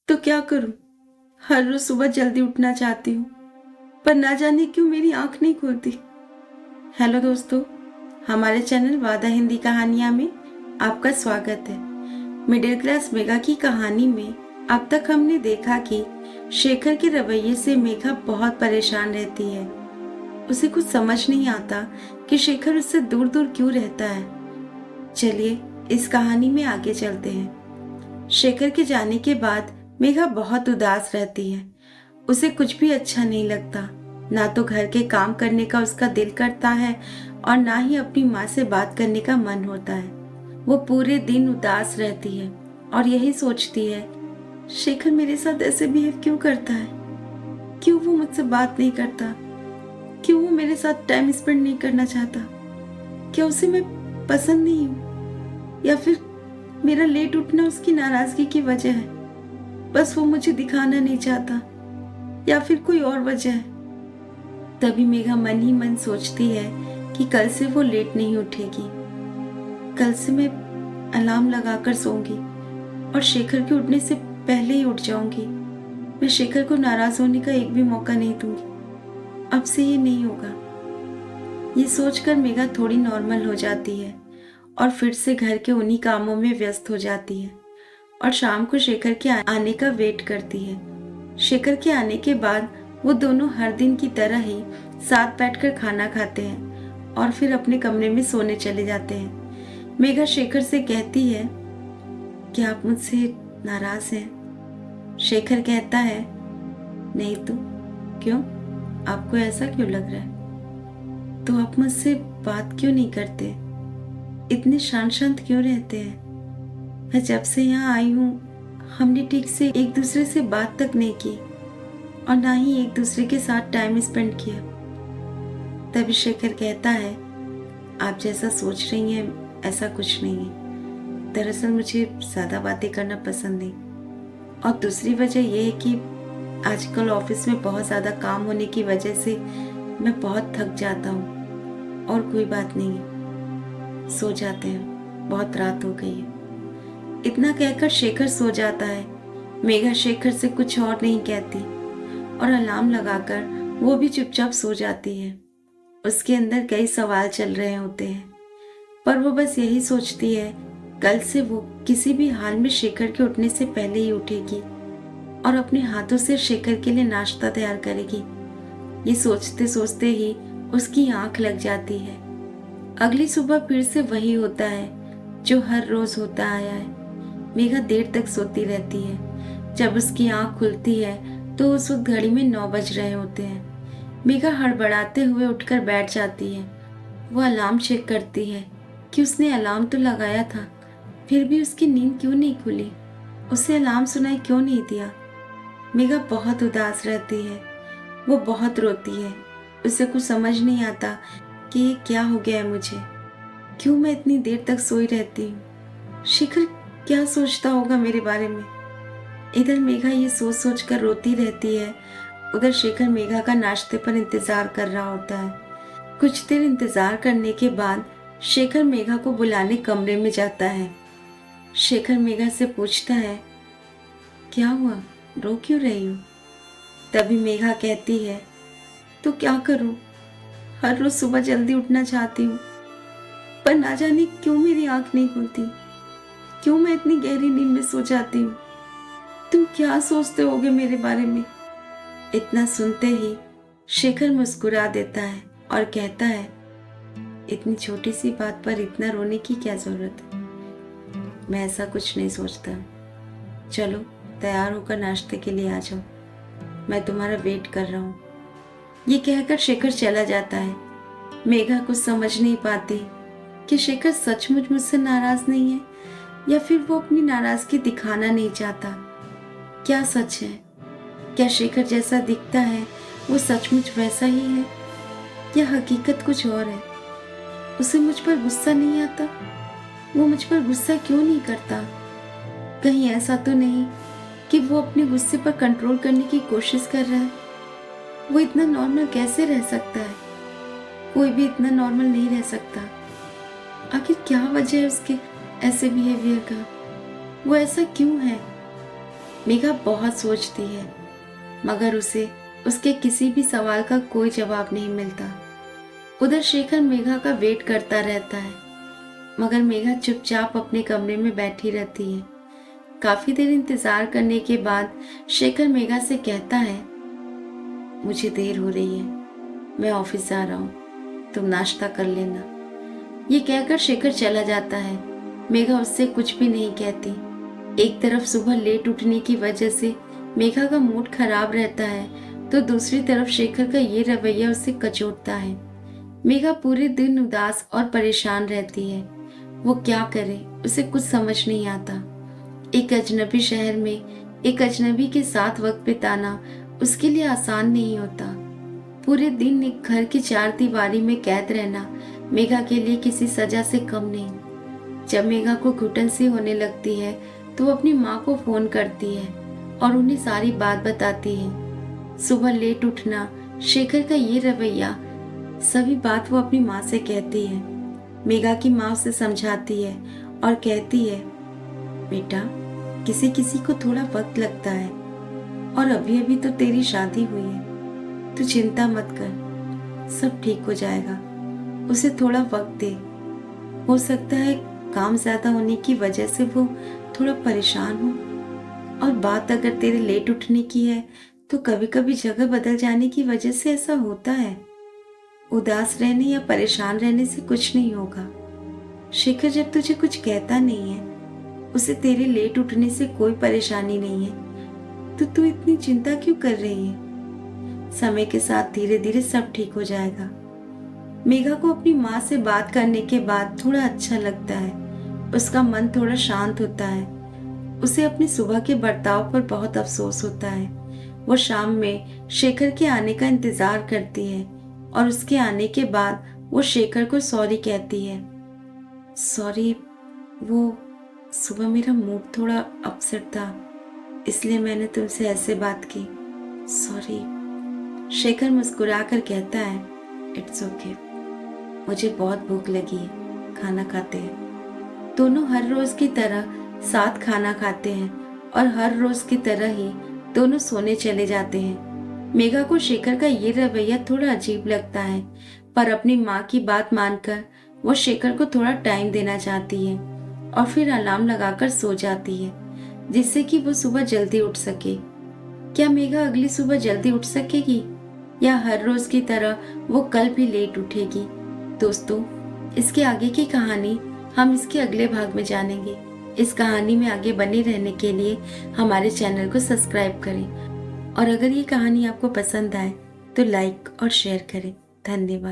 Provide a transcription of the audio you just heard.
तो क्या करूं? हर रोज सुबह जल्दी उठना चाहती हूँ, पर ना जाने क्यों मेरी आंख नहीं खुलती। हेलो दोस्तों, हमारे चैनल वादा हिंदी कहानियां में आपका स्वागत है। मिडिल क्लास मेघा की कहानी में अब तक हमने देखा कि शेखर के रवैये से मेघा बहुत परेशान रहती है। उसे कुछ समझ नहीं आता कि शेखर उससे दूर दूर क्यों रहता है। चलिए इस कहानी में आगे चलते हैं। शेखर के जाने के बाद मेघा बहुत उदास रहती है। उसे कुछ भी अच्छा नहीं लगता। ना तो घर के काम करने का उसका दिल करता है और ना ही अपनी माँ से बात करने का मन होता है। वो पूरे दिन उदास रहती है और यही सोचती है, शेखर मेरे साथ ऐसे बिहेव क्यों करता है? क्यों वो मुझसे बात नहीं करता? क्यों वो मेरे साथ टाइम स्पेंड नहीं करना चाहता? क्या उसे मैं पसंद नहीं हूँ? या फिर मेरा लेट उठना उसकी नाराजगी की वजह है? बस वो मुझे दिखाना नहीं चाहता, या फिर कोई और वजह है? तभी मेघा मन ही मन सोचती है कि कल से वो लेट नहीं उठेगी। कल से मैं अलार्म लगाकर सोऊंगी और शेखर के उठने से पहले ही उठ जाऊंगी। मैं शेखर को नाराज होने का एक भी मौका नहीं दूंगी। अब से ये नहीं होगा। ये सोचकर मेघा थोड़ी नॉर्मल हो जाती है और फिर से घर के उन्हीं कामों में व्यस्त हो जाती है और शाम को शेखर के आने का वेट करती है। शेखर के आने के बाद वो दोनों हर दिन की तरह ही साथ बैठकर खाना खाते हैं और फिर अपने कमरे में सोने चले जाते हैं। मेघा शेखर से कहती है, क्या आप मुझसे नाराज हैं? शेखर कहता है, नहीं तो क्यों? आपको ऐसा क्यों लग रहा है? तो आप मुझसे बात क्यों नहीं करते? इतने शांत शांत क्यों रहते हैं? मैं जब से यहाँ आई हूँ हमने ठीक से एक दूसरे से बात तक नहीं की और ना ही एक दूसरे के साथ टाइम स्पेंड किया। तभी शेखर कहता है, आप जैसा सोच रही हैं ऐसा कुछ नहीं है। दरअसल मुझे ज़्यादा बातें करना पसंद नहीं, और दूसरी वजह यह है कि आजकल ऑफिस में बहुत ज़्यादा काम होने की वजह से मैं बहुत थक जाता हूँ। और कोई बात नहीं है, सो जाते हैं, बहुत रात हो गई है। इतना कहकर शेखर सो जाता है। मेघा शेखर से कुछ और नहीं कहती और अलार्म लगाकर वो भी चुपचाप सो जाती है। उसके अंदर कई सवाल चल रहे होते हैं, पर वो बस यही सोचती है, कल से वो किसी भी हाल में शेखर के उठने से पहले ही उठेगी और अपने हाथों से शेखर के लिए नाश्ता तैयार करेगी। ये सोचते सोचते ही उसकी आंख लग जाती है। अगली सुबह फिर से वही होता है जो हर रोज होता आया है। मेघा देर तक सोती रहती है। जब उसकी आंख खुलती है तो उस वक्त घड़ी में 9 बज रहे होते हैं। मेघा हड़बड़ाते हुए उठकर बैठ जाती है। वो अलार्म चेक करती है कि उसने अलार्म तो लगाया था, फिर भी उसकी नींद क्यों नहीं खुली? उसे अलार्म सुनाई क्यों नहीं दिया? मेघा बहुत उदास रहती है। वो बहुत रोती है। उसे कुछ समझ नहीं आता कि ये क्या हो गया है मुझे। क्यों मैं इतनी देर तक सोई रहती हूँ? शेखर क्या सोचता होगा मेरे बारे में? इधर मेघा ये सोच सोच कर रोती रहती है, उधर शेखर मेघा का नाश्ते पर इंतजार कर रहा होता है। कुछ देर इंतजार करने के बाद शेखर मेघा को बुलाने कमरे में जाता है। शेखर मेघा से पूछता है, क्या हुआ, रो क्यों रही हो? तभी मेघा कहती है, तो क्या करूं, हर रोज सुबह जल्दी उठना चाहती हूँ, पर ना जाने क्यों मेरी आंख नहीं खुलती। क्यों मैं इतनी गहरी नींद में सो जाती हूँ? तुम क्या सोचते होगे मेरे बारे में? इतना सुनते ही शेखर मुस्कुरा देता है और कहता है, इतनी छोटी सी बात पर इतना रोने की क्या जरूरत है? मैं ऐसा कुछ नहीं सोचता। चलो तैयार होकर नाश्ते के लिए आ जाओ, मैं तुम्हारा वेट कर रहा हूँ। ये कहकर शेखर चला जाता है। मेघा कुछ समझ नहीं पाती कि शेखर सचमुच मुझसे नाराज नहीं है या फिर वो अपनी नाराजगी दिखाना नहीं चाहता। क्या सच है? क्या शेखर जैसा दिखता है वो सचमुच वैसा ही है, या हकीकत कुछ और है? उसे मुझ पर गुस्सा नहीं आता? वो मुझ पर गुस्सा क्यों नहीं करता? कहीं ऐसा तो नहीं कि वो अपने गुस्से पर कंट्रोल करने की कोशिश कर रहा है? वो इतना नॉर्मल कैसे रह सकता है? कोई भी इतना नॉर्मल नहीं रह सकता। आखिर क्या वजह है उसके ऐसे बिहेवियर का? वो ऐसा क्यों है? मेघा बहुत सोचती है, मगर उसे उसके किसी भी सवाल का कोई जवाब नहीं मिलता। उधर शेखर मेघा का वेट करता रहता है, मगर मेघा चुपचाप अपने कमरे में बैठी रहती है। काफी देर इंतजार करने के बाद शेखर मेघा से कहता है, मुझे देर हो रही है, मैं ऑफिस जा रहा हूँ, तुम नाश्ता कर लेना। ये कहकर शेखर चला जाता है। मेघा उससे कुछ भी नहीं कहती। एक तरफ सुबह लेट उठने की वजह से मेघा का मूड खराब रहता है, तो दूसरी तरफ शेखर का ये रवैया उसे कचोटता है। मेघा पूरे दिन उदास और परेशान रहती है। वो क्या करे, उसे कुछ समझ नहीं आता। एक अजनबी शहर में एक अजनबी के साथ वक्त बिताना उसके लिए आसान नहीं होता। पूरे दिन एक घर की चार दीवारी में कैद रहना मेघा के लिए किसी सजा से कम नहीं। जब मेघा को घुटन सी होने लगती है तो वो अपनी माँ को फोन करती है और उन्हें सारी बात बताती है। सुबह लेट उठना, शेखर का ये रवैया, सभी बात वो अपनी माँ से कहती है। मेघा की माँ उसे समझाती है और कहती है, बेटा, किसी किसी को थोड़ा वक्त लगता है और अभी अभी तो तेरी शादी हुई है, तू चिंता मत कर, सब ठीक हो जाएगा। उसे थोड़ा वक्त दे, हो सकता है काम ज्यादा होने की वजह से वो थोड़ा परेशान हो। और बात अगर तेरे लेट उठने की है तो कभी कभी जगह बदल जाने की वजह से ऐसा होता है। उदास रहने या परेशान रहने से कुछ नहीं होगा। शेखर जब तुझे कुछ कहता नहीं है, उसे तेरे लेट उठने से कोई परेशानी नहीं है, तो तू इतनी चिंता क्यों कर रही है? समय के साथ धीरे धीरे सब ठीक हो जाएगा। मेघा को अपनी माँ से बात करने के बाद थोड़ा अच्छा लगता है। उसका मन थोड़ा शांत होता है। उसे अपनी सुबह के बर्ताव पर बहुत अफसोस होता है। वो शाम में शेखर के आने का इंतजार करती है और उसके आने के बाद वो शेखर को सॉरी कहती है। सॉरी, वो सुबह मेरा मूड थोड़ा अपसेट था, इसलिए मैंने तुमसे ऐसे बात की, सॉरी। शेखर मुस्कुराकर कहता है, इट्स ओके, मुझे बहुत भूख लगी है, खाना खाते हैं। दोनों हर रोज की तरह साथ खाना खाते हैं और हर रोज की तरह ही दोनों सोने चले जाते हैं। मेघा को शेखर का ये रवैया थोड़ा अजीब लगता है, पर अपनी माँ की बात मानकर वो शेखर को थोड़ा टाइम देना चाहती है और फिर अलार्म लगाकर सो जाती है, जिससे कि वो सुबह जल्दी उठ सके। क्या मेघा अगली सुबह जल्दी उठ सकेगी या हर रोज की तरह वो कल भी लेट उठेगी? दोस्तों, इसके आगे की कहानी हम इसके अगले भाग में जानेंगे। इस कहानी में आगे बने रहने के लिए हमारे चैनल को सब्सक्राइब करें और अगर ये कहानी आपको पसंद आए तो लाइक और शेयर करें। धन्यवाद।